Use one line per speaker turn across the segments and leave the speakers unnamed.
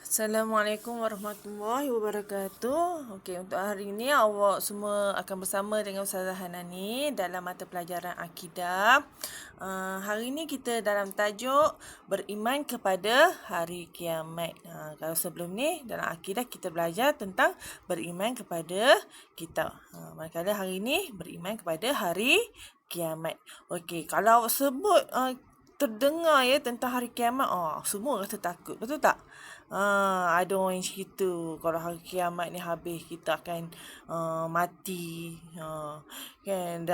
Assalamualaikum warahmatullahi wabarakatuh. Okey, untuk hari ini awak semua akan bersama dengan Ustazah Hanani dalam mata pelajaran akidah. Hari ini kita dalam tajuk beriman kepada hari kiamat. Kalau sebelum ni dalam akidah kita belajar tentang beriman kepada kitab. Manakala hari ini beriman kepada hari kiamat. Okey, kalau awak sebut terdengar ya tentang hari kiamat, semua rasa takut, betul tak? Ada orang yang cerita kalau hari kiamat ni habis kita akan mati, kan,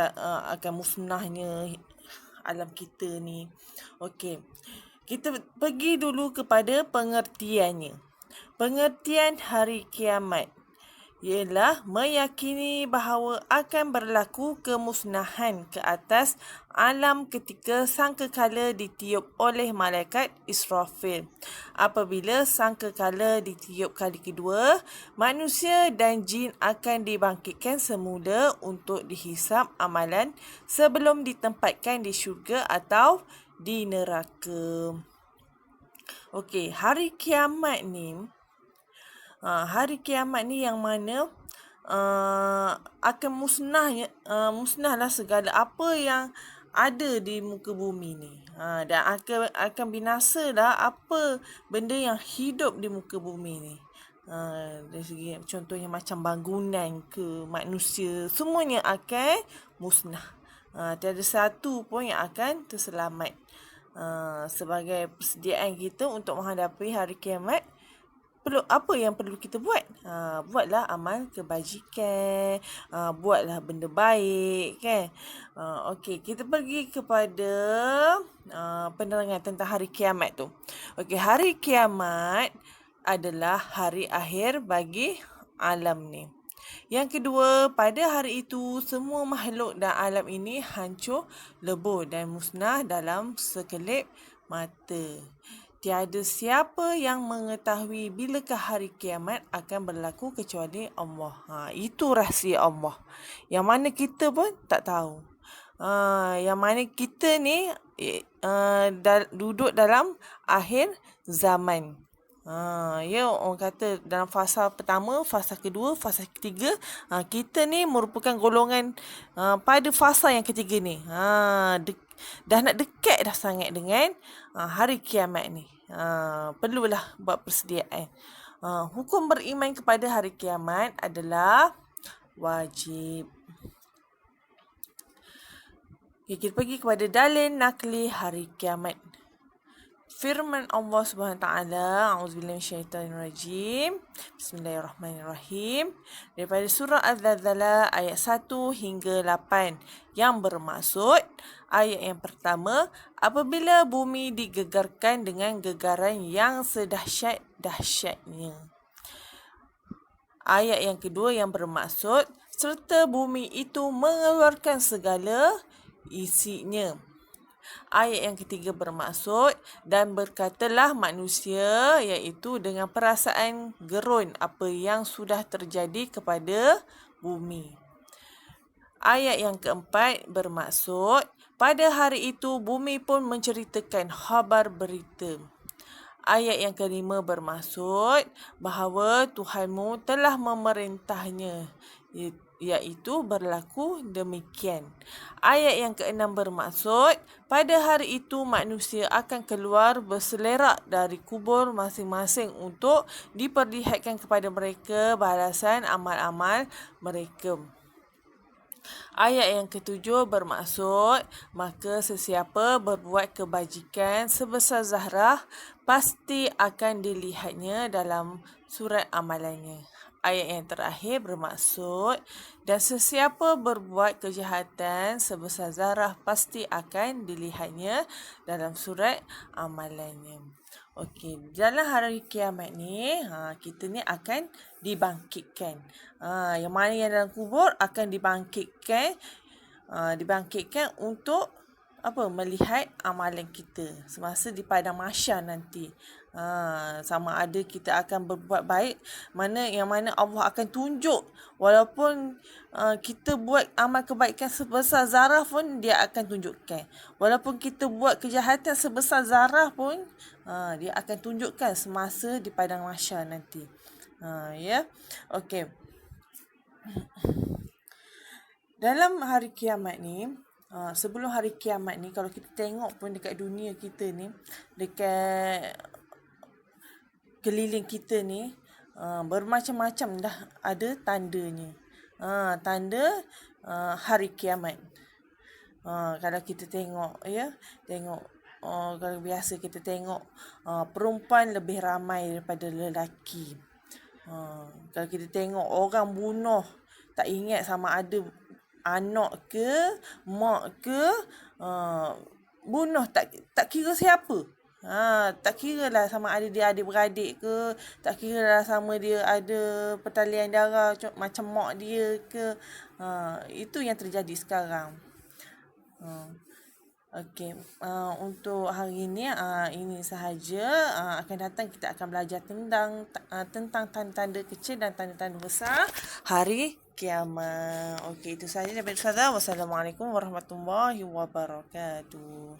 akan musnahnya alam kita ni. Okey, kita pergi dulu kepada pengertiannya. Pengertian hari kiamat ialah meyakini bahawa akan berlaku kemusnahan ke atas alam ketika sangkakala ditiup oleh malaikat Israfil. Apabila sangkakala ditiup kali kedua, manusia dan jin akan dibangkitkan semula untuk dihisap amalan sebelum ditempatkan di syurga atau di neraka. Okey, hari kiamat ni yang mana akan musnahlah segala apa yang ada di muka bumi ni. Dan akan binasalah apa benda yang hidup di muka bumi ni. Dari segi contohnya macam bangunan ke manusia, semuanya akan musnah. Tiada satu pun yang akan terselamat. Sebagai persediaan kita untuk menghadapi hari kiamat, apa yang perlu kita buat? Buatlah amal kebajikan, buatlah benda baik, kan? Okey, kita pergi kepada penerangan tentang hari kiamat tu. Okey, hari kiamat adalah hari akhir bagi alam ni. Yang kedua, pada hari itu semua makhluk dan alam ini hancur, lebur dan musnah dalam sekelip mata. Tiada siapa yang mengetahui bilakah hari kiamat akan berlaku kecuali Allah. Itu rahsia Allah. Yang mana kita pun tak tahu. Yang mana kita ni duduk dalam akhir zaman. Ya, orang kata dalam fasa pertama, fasa kedua, fasa ketiga, kita ni merupakan golongan pada fasa yang ketiga ni. Dah nak dekat dah sangat dengan hari kiamat ni. Perlulah buat persediaan. Hukum beriman kepada hari kiamat adalah wajib. Kita pergi kepada dalil nakli hari kiamat. Firman Allah Subhanahu Wa Taala, A'udzubillahi minasyaitanirrajim. Bismillahirrahmanirrahim. Daripada surah Az-Zalzalah ayat 1 hingga 8 yang bermaksud ayat yang pertama, apabila bumi digegarkan dengan gegaran yang sedahsyat-dahsyatnya. Ayat yang kedua yang bermaksud serta bumi itu mengeluarkan segala isinya. Ayat yang ketiga bermaksud dan berkatalah manusia, iaitu dengan perasaan gerun apa yang sudah terjadi kepada bumi. Ayat yang keempat bermaksud pada hari itu bumi pun menceritakan khabar berita. Ayat yang kelima bermaksud bahawa Tuhanmu telah memerintahnya, iaitu berlaku demikian. Ayat yang keenam bermaksud pada hari itu manusia akan keluar berselerak dari kubur masing-masing untuk diperlihatkan kepada mereka balasan amal-amal mereka. Ayat yang ketujuh bermaksud maka sesiapa berbuat kebajikan sebesar zarah pasti akan dilihatnya dalam surat amalannya. Ayat yang terakhir bermaksud dan sesiapa berbuat kejahatan sebesar zarah pasti akan dilihatnya dalam surat amalannya. Okey, dalam hari kiamat ni, kita ni akan dibangkitkan. Yang mana yang dalam kubur akan dibangkitkan untuk melihat amalan kita semasa di padang mahsyar nanti. Sama ada kita akan berbuat baik, mana Allah akan tunjuk, walaupun kita buat amal kebaikan sebesar zarah pun dia akan tunjukkan. Walaupun kita buat kejahatan sebesar zarah pun dia akan tunjukkan semasa di padang mahsyar nanti. Ya. Okey. Dalam hari kiamat ni, sebelum hari kiamat ni, kalau kita tengok pun dekat dunia kita ni, dekat keliling kita ni, bermacam-macam dah ada tandanya. Tanda hari kiamat. Kalau kita tengok, kalau biasa kita tengok perempuan lebih ramai daripada lelaki. Kalau kita tengok orang bunuh, tak ingat sama ada anak ke, mak ke, bunuh tak kira siapa. Tak kira lah sama ada dia adik-beradik ke, tak kira lah sama dia ada pertalian darah macam mak dia ke. Itu yang terjadi sekarang. Okey, untuk hari ini ini sahaja. Akan datang kita akan belajar tentang tanda-tanda kecil dan tanda-tanda besar hari kiamat. Okey, itu sahaja daripada Ustazah. Wassalamualaikum warahmatullahi wabarakatuh.